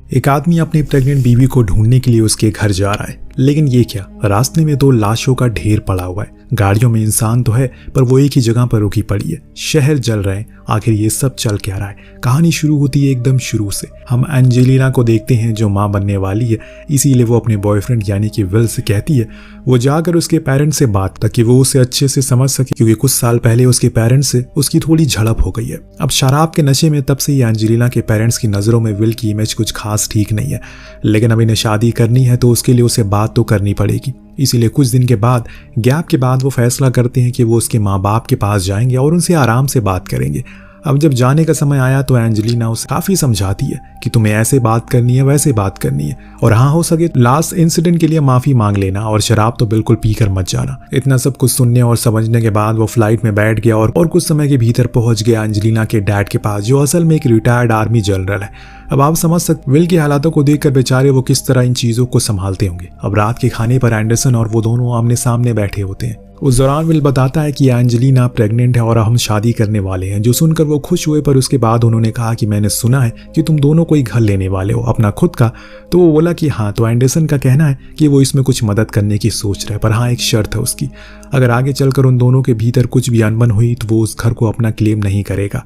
एक आदमी अपनी प्रेग्नेंट बीवी को ढूंढने के लिए उसके घर जा रहा है, लेकिन ये क्या, रास्ते में 2 लाशों का ढेर पड़ा हुआ है। गाड़ियों में इंसान तो है पर वो एक ही जगह पर रुकी पड़ी है। शहर जल रहे हैं। आखिर ये सब चल क्या रहा है? कहानी शुरू होती है एकदम शुरू से। हम एंजेलिना को देखते हैं जो मां बनने वाली है, इसीलिए वो अपने बॉयफ्रेंड यानी कि विल से कहती है वो जाकर उसके पेरेंट्स से बात ताकि वो उसे अच्छे से समझ सके, क्योंकि कुछ साल पहले उसके पेरेंट्स से उसकी थोड़ी झड़प हो गई है। अब शराब के नशे में तब से ही एंजेलिना के पेरेंट्स की नजरों में विल की इमेज कुछ खास ठीक नहीं है, लेकिन अब इन्हें शादी करनी है तो उसके लिए उसे बात तो करनी पड़ेगी। इसीलिए कुछ दिन के बाद गैप के बाद वो फैसला करते हैं कि वो उसके माँ बाप के पास जाएंगे और उनसे आराम से बात करेंगे। अब जब जाने का समय आया तो एंजेलिना उसे काफी समझाती है कि तुम्हें ऐसे बात करनी है, वैसे बात करनी है, और हाँ हो सके लास्ट इंसिडेंट के लिए माफी मांग लेना और शराब तो बिल्कुल पीकर मत जाना। इतना सब कुछ सुनने और समझने के बाद वो फ्लाइट में बैठ गया और कुछ समय के भीतर पहुंच गया एंजेलिना के डैड के पास, जो असल में एक रिटायर्ड आर्मी जनरल है। अब आप समझ सकते विल की हालातों को देखकर बेचारे वो किस तरह इन चीजों को संभालते होंगे। अब रात के खाने पर एंडरसन और वो दोनों आमने सामने बैठे होते हैं। उस दौरान विल बताता है कि एंजेलिना प्रेग्नेंट है और हम शादी करने वाले हैं, जो सुनकर वो खुश हुए। पर उसके बाद उन्होंने कहा कि मैंने सुना है कि तुम दोनों कोई घर लेने वाले हो अपना खुद का। तो वो बोला कि हाँ। तो एंडरसन का कहना है कि वो इसमें कुछ मदद करने की सोच रहा है, पर हाँ एक शर्त है उसकी, अगर आगे चलकर उन दोनों के भीतर कुछ भी अनबन हुई तो वो उस घर को अपना क्लेम नहीं करेगा।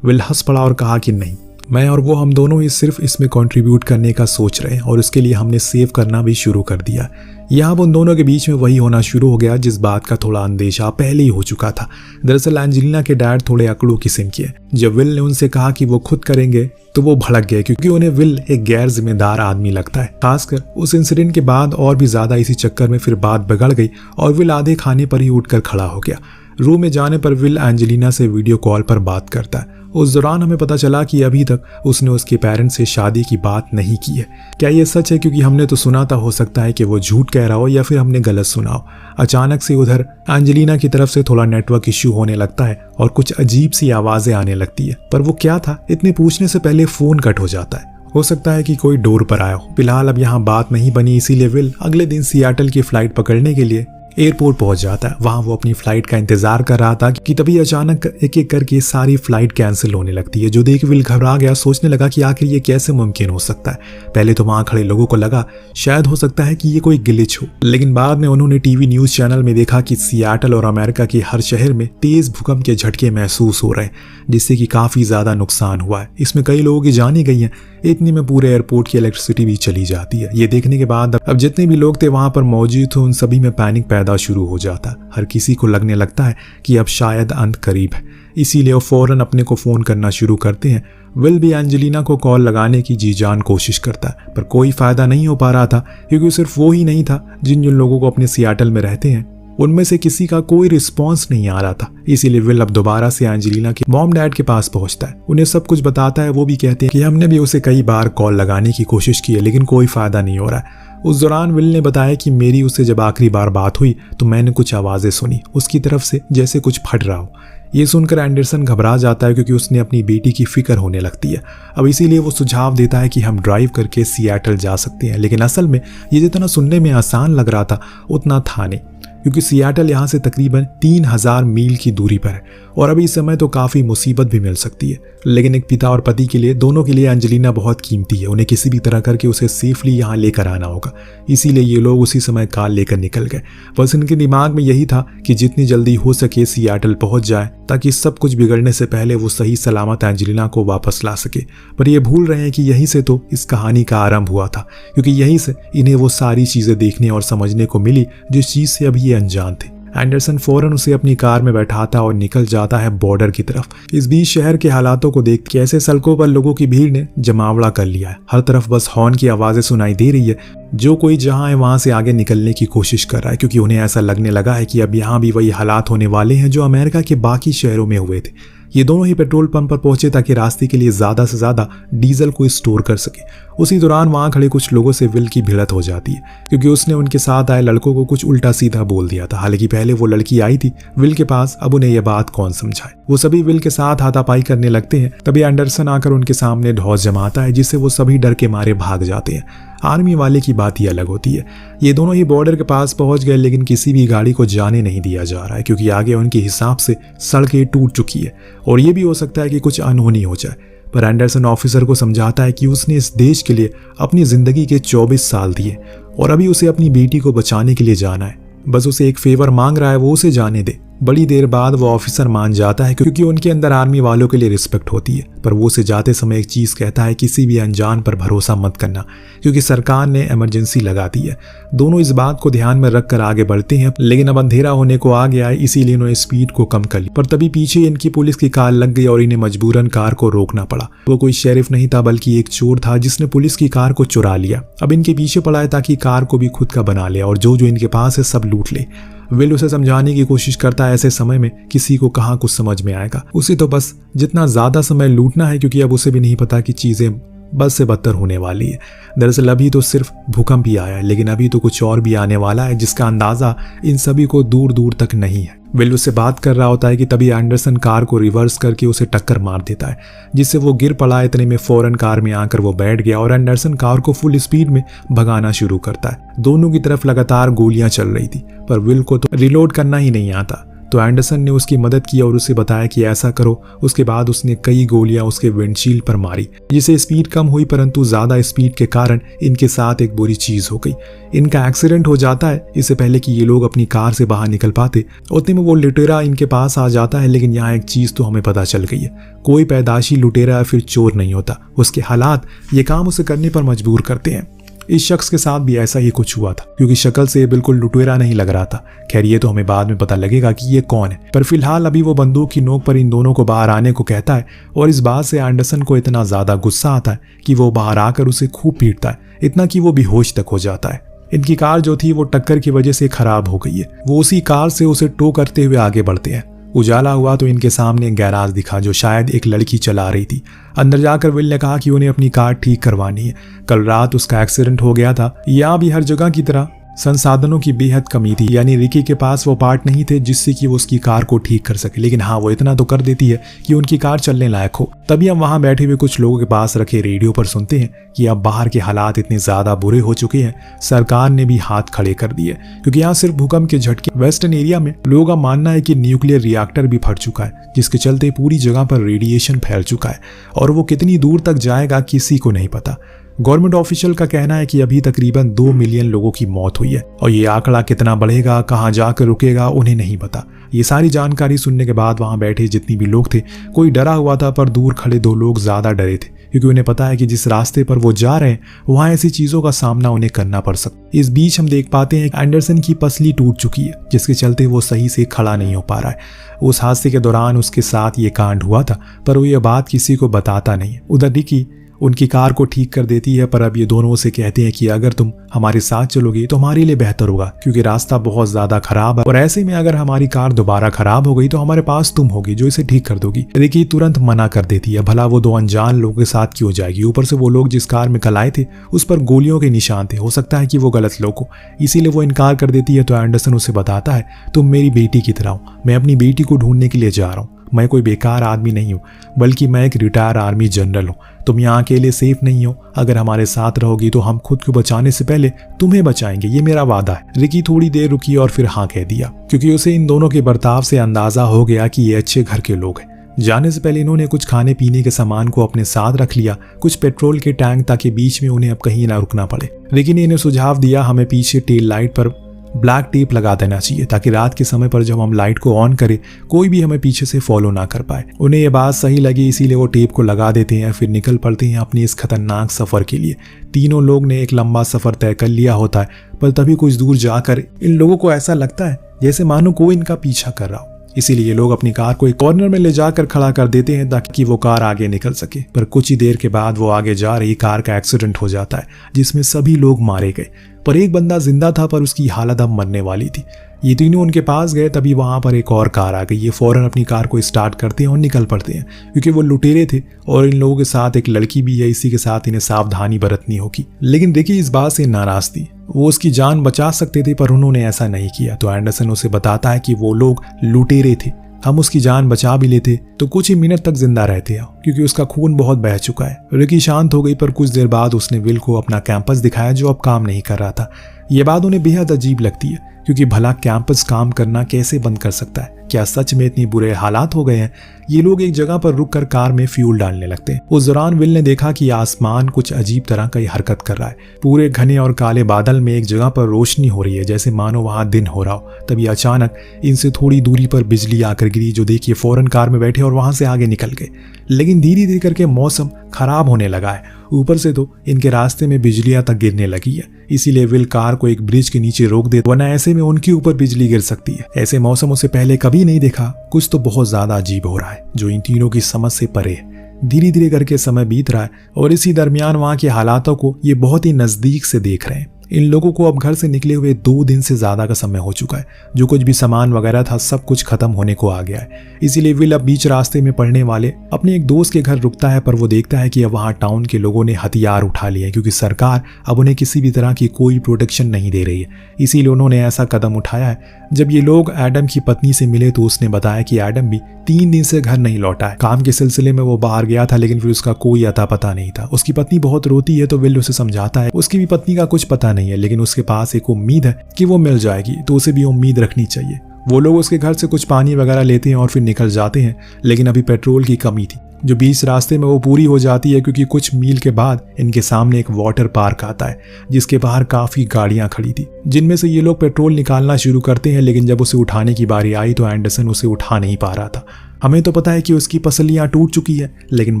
विल हंस पड़ा और कहा कि नहीं, मैं और वो हम दोनों ही सिर्फ इसमें कंट्रीब्यूट करने का सोच रहे हैं और उसके लिए हमने सेव करना भी शुरू कर दिया। यहाँ उन दोनों के बीच में वही होना शुरू हो गया जिस बात का थोड़ा अंदेशा पहले ही हो चुका था। दरअसल एंजेलिना के डैड थोड़े अकड़ू किस्म के हैं। जब विल ने उनसे कहा कि वो खुद करेंगे तो वो भड़क गए, क्योंकि उन्हें विल एक गैर जिम्मेदार आदमी लगता है। खासकर उस इंसिडेंट के बाद और भी ज्यादा इसी चक्कर में फिर बात बिगड़ गई और विल आधे खाने पर ही उठकर खड़ा हो गया। रूम में जाने पर विल एंजेलिना से वीडियो कॉल पर बात करता है। उस दौरान हमें पता चला कि अभी तक उसने उसके पेरेंट्स से शादी की बात नहीं की है। क्या ये सच है? क्योंकि हमने तो सुना था, हो सकता है कि वो झूठ कह रहा हो या फिर हमने गलत सुना हो। अचानक से उधर एंजेलिना की तरफ से थोड़ा नेटवर्क इश्यू होने लगता है और कुछ अजीब सी आवाजें आने लगती है, पर वो क्या था इतने पूछने से पहले फोन कट हो जाता है। हो सकता है कि कोई डोर पर आया हो। फिलहाल अब यहाँ बात नहीं बनी, इसीलिए विल अगले दिन सियाटल की फ्लाइट पकड़ने के लिए एयरपोर्ट पहुंच जाता है। वहां वो अपनी फ्लाइट का इंतजार कर रहा था कि तभी अचानक एक एक करके सारी फ्लाइट कैंसिल होने लगती है, जो देख विल घबरा गया। सोचने लगा कि आखिर ये कैसे मुमकिन हो सकता है। पहले तो वहां खड़े लोगों को लगा शायद हो सकता है कि ये कोई ग्लिच हो, लेकिन बाद में उन्होंने टीवी न्यूज चैनल में देखा कि सियाटल और अमेरिका के हर शहर में तेज भूकंप के झटके महसूस हो रहे हैं, जिससे कि काफी ज्यादा नुकसान हुआ है। इसमें कई लोगों की जान ही गई है। इतने में पूरे एयरपोर्ट की इलेक्ट्रिसिटी भी चली जाती है। ये देखने के बाद अब जितने भी लोग थे वहां पर मौजूद थे, उन सभी में पैनिक पैदा शुरू हो जाता। हर किसी को लगने लगता है कि अब शायद अंत करीब है, इसीलिए वो फौरन अपने को फोन करना शुरू करते हैं। विल भी एंजेलिना को कॉल लगाने की जी जान कोशिश करता है, पर कोई फायदा नहीं हो पा रहा था, क्योंकि सिर्फ वो ही नहीं था जिन लोगों को अपने सियाटल में रहते हैं उनमें से किसी का कोई रिस्पॉन्स नहीं आ रहा था। इसीलिए विल अब दोबारा से एंजेलिना के मॉम डैड के पास पहुंचता है, उन्हें सब कुछ बताता है। वो भी कहते हैं कि हमने भी उसे कई बार कॉल लगाने की कोशिश की है, लेकिन कोई फायदा नहीं हो रहा है। उस दौरान विल ने बताया कि मेरी उससे जब आखिरी बार बात हुई तो मैंने कुछ आवाजें सुनी उसकी तरफ से, जैसे कुछ फट रहा हो। ये सुनकर एंडरसन घबरा जाता है, क्योंकि उसने अपनी बेटी की फिक्र होने लगती है। अब इसीलिए वो सुझाव देता है कि हम ड्राइव करके सियाटल जा सकते हैं, लेकिन असल में ये जितना सुनने में आसान लग रहा था उतना था नहीं, क्योंकि सियाटल यहाँ से तकरीबन 3000 मील की दूरी पर है और अभी इस समय तो काफ़ी मुसीबत भी मिल सकती है। लेकिन एक पिता और पति के लिए, दोनों के लिए एंजेलिना बहुत कीमती है। उन्हें किसी भी तरह करके उसे सेफली यहाँ लेकर आना होगा, इसीलिए ये लोग उसी समय कार लेकर निकल गए। बस इनके दिमाग में यही था कि जितनी जल्दी हो सके सियाटल पहुंच जाए, ताकि सब कुछ बिगड़ने से पहले वो सही सलामत एंजेलिना को वापस ला सके। पर ये भूल रहे हैं कि यहीं से तो इस कहानी का आरंभ हुआ था, क्योंकि यहीं से इन्हें वो सारी चीज़ें देखने और समझने को मिली जिस चीज़ से अभी ये अनजान थे। एंडरसन फौरन उसे अपनी कार में बैठाता और निकल जाता है बॉर्डर की तरफ। इस बीच शहर के हालातों को देख कैसे सड़कों पर लोगों की भीड़ ने जमावड़ा कर लिया है। हर तरफ बस हॉर्न की आवाजें सुनाई दे रही है। जो कोई जहां है वहां से आगे निकलने की कोशिश कर रहा है, क्योंकि उन्हें ऐसा लगने लगा है कि अब यहाँ भी वही हालात होने वाले हैं जो अमेरिका के बाकी शहरों में हुए थे। ये दोनों ही पेट्रोल पंप पर पहुंचे ताकि रास्ते के लिए ज्यादा से ज्यादा डीजल को स्टोर कर सके। उसी दौरान वहां खड़े कुछ लोगों से विल की भिड़ंत हो जाती है, क्योंकि उसने उनके साथ आए लड़कों को कुछ उल्टा सीधा बोल दिया था। हालांकि पहले वो लड़की आई थी विल के पास, अब उन्हें यह बात कौन समझाए। वो सभी विल के साथ हाथापाई करने लगते हैं। तभी एंडरसन आकर उनके सामने ढौस जमाता है, जिससे वो सभी डर के मारे भाग जाते हैं। आर्मी वाले की बात ही अलग होती है। ये दोनों ही बॉर्डर के पास पहुंच गए, लेकिन किसी भी गाड़ी को जाने नहीं दिया जा रहा है, क्योंकि आगे उनके हिसाब से सड़कें टूट चुकी है और ये भी हो सकता है कि कुछ अनहोनी हो जाए। पर एंडरसन ऑफिसर को समझाता है कि उसने इस देश के लिए अपनी जिंदगी के 24 साल दिए और अभी उसे अपनी बेटी को बचाने के लिए जाना है। बस उसे एक फेवर मांग रहा है, वो उसे जाने दे। बड़ी देर बाद वो ऑफिसर मान जाता है क्योंकि उनके अंदर आर्मी वालों के लिए रिस्पेक्ट होती है। पर वो उसे जाते समय एक चीज कहता है, किसी भी अनजान पर भरोसा मत करना क्योंकि सरकार ने इमरजेंसी लगा दी है। दोनों इस बात को ध्यान में रखकर आगे बढ़ते हैं, लेकिन अब अंधेरा होने को आ गया है, इसीलिए उन्होंने स्पीड को कम कर ली। पर तभी पीछे इनकी पुलिस की कार लग गई और इन्हें मजबूरन कार को रोकना पड़ा। वो कोई शेरिफ नहीं था बल्कि एक चोर था जिसने पुलिस की कार को चुरा लिया। अब इनके पीछे पड़ा है ताकि कार को भी खुद का बना ले और जो जो इनके पास है सब लूट ले। विल उसे समझाने की कोशिश करता है, ऐसे समय में किसी को कहाँ कुछ समझ में आएगा, उसे तो बस जितना ज्यादा समय लूटना है क्योंकि अब उसे भी नहीं पता कि चीजें बस से बदतर होने वाली है। दरअसल अभी तो सिर्फ भूकंप ही आया है, लेकिन अभी तो कुछ और भी आने वाला है जिसका अंदाजा इन सभी को दूर दूर तक नहीं है। विल उससे बात कर रहा होता है कि तभी एंडरसन कार को रिवर्स करके उसे टक्कर मार देता है जिससे वो गिर पड़ा। इतने में फौरन कार में आकर वो बैठ गया और एंडरसन कार को फुल स्पीड में भगाना शुरू करता है। दोनों की तरफ लगातार गोलियां चल रही थी पर विल को तो रिलोड करना ही नहीं आता, तो एंडरसन ने उसकी मदद की और उसे बताया कि ऐसा करो। उसके बाद उसने कई गोलियां उसके विंडशील्ड पर मारी जिससे स्पीड कम हुई, परंतु ज्यादा स्पीड के कारण इनके साथ एक बुरी चीज हो गई। इनका एक्सीडेंट हो जाता है। इससे पहले कि ये लोग अपनी कार से बाहर निकल पाते उतने में वो लुटेरा इनके पास आ जाता है। लेकिन यहाँ एक चीज तो हमें पता चल गई है, कोई पैदाशी लुटेरा या फिर चोर नहीं होता, उसके हालात ये काम उसे करने पर मजबूर करते हैं। इस शख्स के साथ भी ऐसा ही कुछ हुआ था क्योंकि शक्ल से बिल्कुल लुटेरा नहीं लग रहा था। खैर ये तो हमें बाद में पता लगेगा कि ये कौन है, पर फिलहाल अभी वो बंदूक की नोक पर इन दोनों को बाहर आने को कहता है और इस बात से एंडरसन को इतना ज्यादा गुस्सा आता है कि वो बाहर आकर उसे खूब पीटता है, इतना कि वो बेहोश तक हो जाता है। इनकी कार जो थी वो टक्कर की वजह से खराब हो गई है। वो उसी कार से उसे टो करते हुए आगे बढ़ते हैं। उजाला हुआ तो इनके सामने एक गैराज दिखा जो शायद एक लड़की चला रही थी। अंदर जाकर विल ने कहा कि उन्हें अपनी कार ठीक करवानी है। कल रात उसका एक्सीडेंट हो गया था। यहाँ भी हर जगह की तरह संसाधनों की बेहद कमी थी, यानी रिकी के पास वो पार्ट नहीं थे जिससे कि वो उसकी कार को ठीक कर सके। लेकिन हाँ, वो इतना तो कर देती है कि उनकी कार चलने लायक हो। तभी हम वहां बैठे हुए कुछ लोगों के पास रखे रेडियो पर सुनते हैं कि अब बाहर के हालात इतने ज्यादा बुरे हो चुके हैं, सरकार ने भी हाथ खड़े कर दिए क्योंकि यहाँ सिर्फ भूकंप के झटके। वेस्टर्न एरिया में लोगों का मानना है कि न्यूक्लियर रिएक्टर भी फट चुका है जिसके चलते पूरी जगह पर रेडिएशन फैल चुका है और वो कितनी दूर तक जाएगा किसी को नहीं पता। गवर्नमेंट ऑफिशियल का कहना है कि अभी तकरीबन 2 मिलियन लोगों की मौत हुई है और ये आंकड़ा कितना बढ़ेगा, कहां जाकर रुकेगा, उन्हें नहीं पता। ये सारी जानकारी सुनने के बाद वहां बैठे जितनी भी लोग थे कोई डरा हुआ था, पर दूर खड़े 2 लोग ज्यादा डरे थे क्योंकि उन्हें पता है कि जिस रास्ते पर वो जा रहे हैं वहां ऐसी चीजों का सामना उन्हें करना पड़ सकता। इस बीच हम देख पाते हैं एंडरसन की पसली टूट चुकी है जिसके चलते वो सही से खड़ा नहीं हो पा रहा है। उस हादसे के दौरान उसके साथ ये कांड हुआ था पर वो ये बात किसी को बताता नहीं। उधर रिकी उनकी कार को ठीक कर देती है, पर अब ये दोनों से कहते हैं कि अगर तुम हमारे साथ चलोगे तो हमारे लिए बेहतर होगा क्योंकि रास्ता बहुत ज्यादा खराब है और ऐसे में अगर हमारी कार दोबारा खराब हो गई तो हमारे पास तुम होगी जो इसे ठीक कर दोगी। रिकी तुरंत मना कर देती है, भला वो 2 अनजान लोगों के साथ क्यों जाएगी। ऊपर से वो लोग जिस कार में कल आए थे उस पर गोलियों के निशान थे, हो सकता है कि वो गलत लोग हो, इसीलिए वो इनकार कर देती है। तो एंडरसन उसे बताता है, तुम मेरी बेटी की तरह हो, मैं अपनी बेटी को ढूंढने के लिए जा रहा हूँ। मैं कोई बेकार आदमी नहीं हूँ बल्कि मैं एक रिटायर आर्मी जनरल हूँ। तुम यहाँ अकेले सेफ नहीं हो, अगर हमारे साथ रहोगी तो हम खुद को बचाने से पहले तुम्हें बचाएंगे, ये मेरा वादा है। रिकी थोड़ी देर रुकी और फिर हाँ कह दिया क्योंकि उसे इन दोनों के बर्ताव से अंदाजा हो गया कि ये अच्छे घर के लोग हैं। जाने से पहले इन्होंने कुछ खाने पीने के सामान को अपने साथ रख लिया, कुछ पेट्रोल के टैंक, ताकि बीच में उन्हें अब कहीं ना रुकना पड़े। रिकी ने इन्हें सुझाव दिया, हमें पीछे टेल लाइट पर ब्लैक टेप लगा देना चाहिए ताकि रात के समय पर जब हम लाइट को ऑन करें कोई भी हमें पीछे से फॉलो ना कर पाए। उन्हें ये बात सही लगी इसीलिए वो टेप को लगा देते हैं, फिर निकल पड़ते हैं अपनी इस खतरनाक सफर के लिए। तीनों लोग ने एक लंबा सफर तय कर लिया होता है, पर तभी कुछ दूर जाकर इन लोगों को ऐसा लगता है जैसे मानो कोई इनका पीछा कर रहा हो। इसीलिए लोग अपनी कार को एक कॉर्नर में ले जाकर खड़ा कर देते हैं ताकि वो कार आगे निकल सके। पर कुछ ही देर के बाद वो आगे जा रही कार का एक्सीडेंट हो जाता है जिसमें सभी लोग मारे गए, पर एक बंदा जिंदा था पर उसकी हालत अब मरने वाली थी। ये तीनों उनके पास गए, तभी वहां पर एक और कार आ गई। ये फौरन अपनी कार को स्टार्ट करते हैं और निकल पड़ते हैं क्योंकि वो लुटेरे थे और इन लोगों के साथ एक लड़की भी है, इसी के साथ इन्हें सावधानी बरतनी होगी। लेकिन रिकी इस बात से नाराज थी, वो उसकी जान बचा सकते थे पर उन्होंने ऐसा नहीं किया। तो एंडरसन उसे बताता है कि वो लोग लुटेरे थे, हम उसकी जान बचा भी लेते तो कुछ ही मिनट तक जिंदा रहते हैं क्योंकि उसका खून बहुत बह चुका है। रिकी शांत हो गई, पर कुछ देर बाद उसने विल को अपना कैंपस दिखाया जो अब काम नहीं कर रहा था। यह बात उन्हें बेहद अजीब लगती है क्योंकि भला कैंपस काम करना कैसे बंद कर सकता है। क्या सच में इतनी बुरे हालात हो गए हैं? ये लोग एक जगह पर रुक कर कार में फ्यूल डालने लगते हैं। उस दौरान विल ने देखा कि आसमान कुछ अजीब तरह का हरकत कर रहा है। पूरे घने और काले बादल में एक जगह पर रोशनी हो रही है, जैसे मानो वहां दिन हो रहा हो। तभी अचानक इनसे थोड़ी दूरी पर बिजली आकर गिरी, जो देखिए फौरन कार में बैठे और वहां से आगे निकल गए। लेकिन धीरे धीरे करके मौसम खराब होने लगा है। ऊपर से तो इनके रास्ते में बिजलियां तक गिरने लगी है। इसीलिए विल कार को एक ब्रिज के नीचे रोक दे, वरना ऐसे में उनके ऊपर बिजली गिर सकती है। ऐसे मौसम उसे पहले कभी नहीं देखा। कुछ तो बहुत ज्यादा अजीब हो रहा है, जो इन तीनों की समझ से परे है। धीरे धीरे करके समय बीत रहा है और इसी दरमियान वहां के हालातों को ये बहुत ही नजदीक से देख रहे हैं। इन लोगों को अब घर से निकले हुए 2 दिन से ज्यादा का समय हो चुका है। जो कुछ भी सामान वगैरह था सब कुछ खत्म होने को आ गया है। इसीलिए विल अब बीच रास्ते में पड़ने वाले अपने एक दोस्त के घर रुकता है, पर वो देखता है कि अब वहां टाउन के लोगों ने हथियार उठा लिए हैं, क्योंकि सरकार अब उन्हें किसी भी तरह की कोई प्रोटेक्शन नहीं दे रही है। इसीलिए उन्होंने ऐसा कदम उठाया है। जब ये लोग एडम की पत्नी से मिले तो उसने बताया कि एडम भी 3 दिन से घर नहीं लौटा है। काम के सिलसिले में वो बाहर गया था, लेकिन फिर उसका कोई अता पता नहीं था। उसकी पत्नी बहुत रोती है तो विल उसे समझाता है उसकी भी पत्नी का कुछ पता नहीं है, लेकिन उसके पास एक उम्मीद है कि वो मिल जाएगी, तो उसे भी उम्मीद रखनी चाहिए। वो लोग उसके घर से कुछ पानी वगैरह लेते हैं और फिर निकल जाते हैं, लेकिन अभी पेट्रोल की कमी थी, जो बीच रास्ते में वो पूरी हो जाती है, क्योंकि कुछ मील के बाद इनके सामने एक वाटर पार्क आता है, जिसके बाहर काफी गाड़ियां खड़ी थी, जिनमें से ये लोग पेट्रोल निकालना शुरू करते हैं। लेकिन जब उसे उठाने की बारी आई तो एंडरसन उसे उठा नहीं पा रहा था। हमें तो पता है कि उसकी पसलियां टूट चुकी है, लेकिन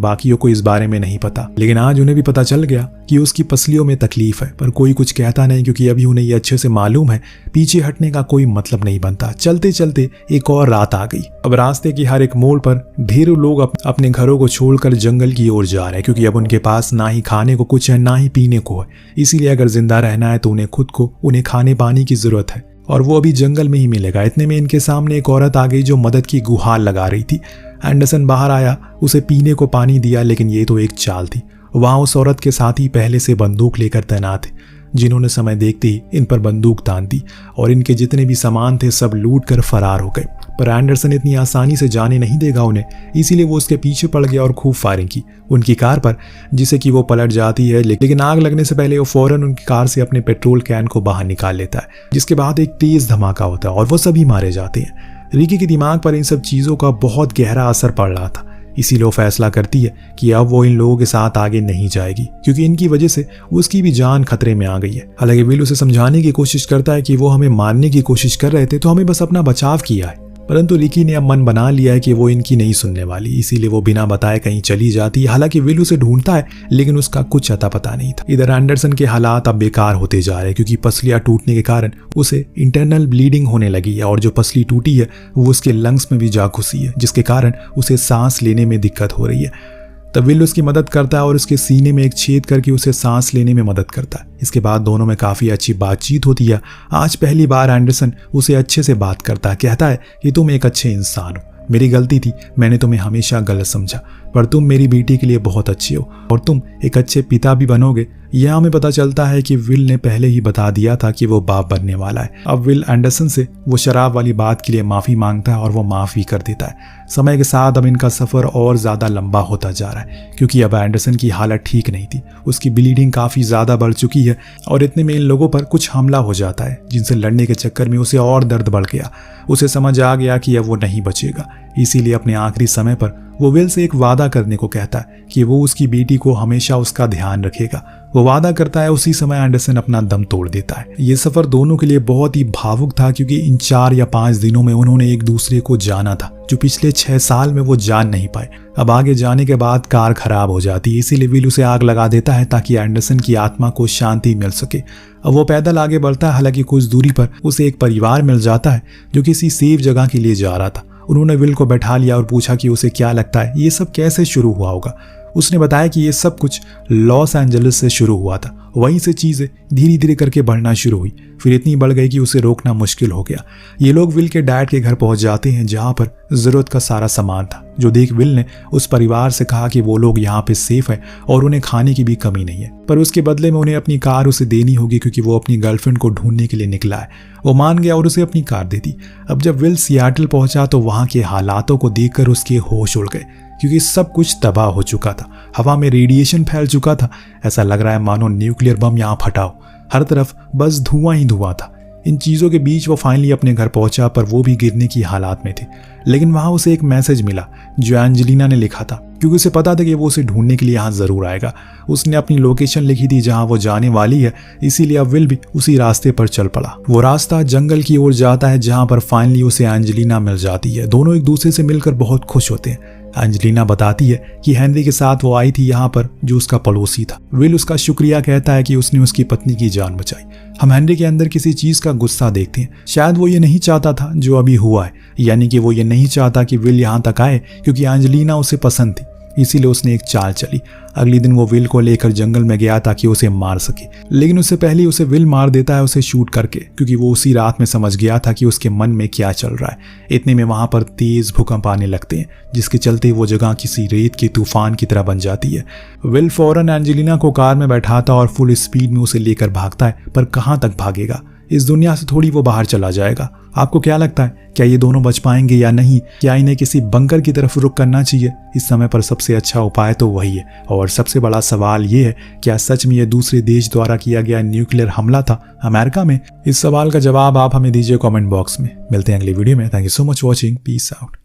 बाकियों को इस बारे में नहीं पता। लेकिन आज उन्हें भी पता चल गया कि उसकी पसलियों में तकलीफ है, पर कोई कुछ कहता नहीं, क्योंकि अभी उन्हें ये अच्छे से मालूम है पीछे हटने का कोई मतलब नहीं बनता। चलते चलते एक और रात आ गई। अब रास्ते की हर एक मोड़ पर ढेरों लोग अपने घरों को छोड़कर जंगल की ओर जा रहे हैं, क्योंकि अब उनके पास ना ही खाने को कुछ है, ना ही पीने को है। इसीलिए अगर जिंदा रहना है तो उन्हें खुद को उन्हें खाने पानी की जरूरत है, और वो अभी जंगल में ही मिलेगा। इतने में इनके सामने एक औरत आ गई जो मदद की गुहार लगा रही थी। एंडरसन बाहर आया, उसे पीने को पानी दिया, लेकिन ये तो एक चाल थी। वहां उस औरत के साथी पहले से बंदूक लेकर तैनात थे, जिन्होंने समय देखते ही इन पर बंदूक तान दी और इनके जितने भी सामान थे सब लूट कर फरार हो गए। पर एंडरसन इतनी आसानी से जाने नहीं देगा उन्हें, इसीलिए वो उसके पीछे पड़ गया और खूब फायरिंग की उनकी कार पर, जिससे कि वो पलट जाती है। लेकिन आग लगने से पहले वो फौरन उनकी कार से अपने पेट्रोल कैन को बाहर निकाल लेता है, जिसके बाद एक तेज धमाका होता है और वो सभी मारे जाते हैं। रिकी के दिमाग पर इन सब चीजों का बहुत गहरा असर पड़ रहा था, इसीलिए वो फैसला करती है कि अब वो इन लोगों के साथ आगे नहीं जाएगी, क्योंकि इनकी वजह से उसकी भी जान खतरे में आ गई है। हालांकि विल उसे समझाने की कोशिश करता है कि वो हमें मारने की कोशिश कर रहे थे तो हमें बस अपना बचाव किया है, परंतु रिकी ने अब मन बना लिया है कि वो इनकी नहीं सुनने वाली, इसीलिए वो बिना बताए कहीं चली जाती है। हालांकि विल उसे ढूंढता है, लेकिन उसका कुछ अता पता नहीं था। इधर एंडरसन के हालात अब बेकार होते जा रहे हैं, क्योंकि पसलियां टूटने के कारण उसे इंटरनल ब्लीडिंग होने लगी है, और जो पसली टूटी है वो उसके लंग्स में भी जा घुसी है, जिसके कारण उसे सांस लेने में दिक्कत हो रही है। तब विल उसकी मदद करता है और उसके सीने में एक छेद करके उसे सांस लेने में मदद करता है। इसके बाद दोनों में काफी अच्छी बातचीत होती है। आज पहली बार एंडरसन उसे अच्छे से बात करता है, कहता है कि तुम एक अच्छे इंसान हो, मेरी गलती थी, मैंने तुम्हें हमेशा गलत समझा, पर तुम मेरी बेटी के लिए बहुत अच्छी हो और तुम एक अच्छे पिता भी बनोगे। यह हमें पता चलता है कि विल ने पहले ही बता दिया था कि वो बाप बनने वाला है। अब विल एंडरसन से वो शराब वाली बात के लिए माफी मांगता है और वो माफी कर देता है। समय के साथ अब इनका सफर और ज्यादा लंबा होता जा रहा है, क्योंकि अब एंडरसन की हालत ठीक नहीं थी। उसकी ब्लीडिंग काफी ज्यादा बढ़ चुकी है और इतने में इन लोगों पर कुछ हमला हो जाता है, जिनसे लड़ने के चक्कर में उसे और दर्द बढ़ गया। उसे समझ आ गया कि अब वो नहीं बचेगा, इसीलिए अपने आखिरी समय पर वो विल से एक वादा करने को कहता है कि वो उसकी बेटी को हमेशा उसका ध्यान रखेगा। वो वादा करता है, उसी समय एंडरसन अपना दम तोड़ देता है। ये सफर दोनों के लिए बहुत ही भावुक था, क्योंकि इन 4 या 5 दिनों में उन्होंने एक दूसरे को जाना था, जो पिछले 6 साल में वो जान नहीं पाए। अब आगे जाने के बाद कार खराब हो जाती है, इसीलिए विल उसे आग लगा देता है ताकि एंडरसन की आत्मा को शांति मिल सके। अब वो पैदल आगे बढ़ता है। हालांकि कुछ दूरी पर उसे एक परिवार मिल जाता है जो किसी सेफ जगह के लिए जा रहा था। उन्होंने विल को बैठा लिया और पूछा कि उसे क्या लगता है ये सब कैसे शुरू हुआ होगा। उसने बताया कि ये सब कुछ लॉस एंजलिस से शुरू हुआ था, वहीं से चीजें धीरे धीरे करके बढ़ना शुरू हुई, फिर इतनी बढ़ गई कि उसे रोकना मुश्किल हो गया। ये लोग विल के डैड के घर पहुंच जाते हैं, जहां पर जरूरत का सारा सामान था, जो देख विल ने उस परिवार से कहा कि वो लोग यहाँ पे सेफ है और उन्हें खाने की भी कमी नहीं है, पर उसके बदले में उन्हें अपनी कार उसे देनी होगी, क्योंकि वो अपनी गर्लफ्रेंड को ढूंढने के लिए निकला है। वो मान गया और उसे अपनी कार दे दी। अब जब विल सियाटल पहुंचा तो वहां के हालातों को देखकर उसके होश उड़ गए, क्योंकि सब कुछ तबाह हो चुका था। हवा में रेडिएशन फैल चुका था, ऐसा लग रहा है मानो न्यूक्लियर बम यहाँ फटा हो। हर तरफ बस धुआं ही धुआं था। इन चीज़ों के बीच वो फाइनली अपने घर पहुंचा, पर वो भी गिरने की हालात में थे। लेकिन वहाँ उसे एक मैसेज मिला जो एंजेलिना ने लिखा था, क्योंकि उसे पता था कि वो उसे ढूंढने के लिए यहाँ ज़रूर आएगा। उसने अपनी लोकेशन लिखी थी जहाँ वो जाने वाली है, इसीलिए अब विल भी उसी रास्ते पर चल पड़ा। वो रास्ता जंगल की ओर जाता है जहाँ पर फाइनली उसे एंजेलिना मिल जाती है। दोनों एक दूसरे से मिलकर बहुत खुश होते हैं। एंजेलिना बताती है कि हेनरी के साथ वो आई थी यहाँ पर, जो उसका पड़ोसी था। विल उसका शुक्रिया कहता है कि उसने उसकी पत्नी की जान बचाई। हम हेनरी के अंदर किसी चीज का गुस्सा देखते हैं। शायद वो ये नहीं चाहता था जो अभी हुआ है, यानी कि वो ये नहीं चाहता कि विल यहाँ तक आए, क्योंकि एंजेलिना उसे पसंद थी, इसीलिए उसने एक चाल चली। अगले दिन वो विल को लेकर जंगल में गया ताकि उसे मार सके, लेकिन उससे पहले उसे विल मार देता है, उसे शूट करके, क्योंकि वो उसी रात में समझ गया था कि उसके मन में क्या चल रहा है। इतने में वहां पर तेज भूकंप आने लगते हैं, जिसके चलते वो जगह किसी रेत के तूफान की तरह बन जाती है। विल फौरन एंजेलिना को कार में बैठाता और फुल स्पीड में उसे लेकर भागता है, पर कहाँ तक भागेगा? इस दुनिया से थोड़ी वो बाहर चला जाएगा। आपको क्या लगता है, क्या ये दोनों बच पाएंगे या नहीं? क्या इन्हें किसी बंकर की तरफ रुख करना चाहिए? इस समय पर सबसे अच्छा उपाय तो वही है। और सबसे बड़ा सवाल ये है, क्या सच में ये दूसरे देश द्वारा किया गया न्यूक्लियर हमला था अमेरिका में? इस सवाल का जवाब आप हमें दीजिए कमेंट बॉक्स में। मिलते हैं अगली वीडियो में। Thank you so much watching. Peace out.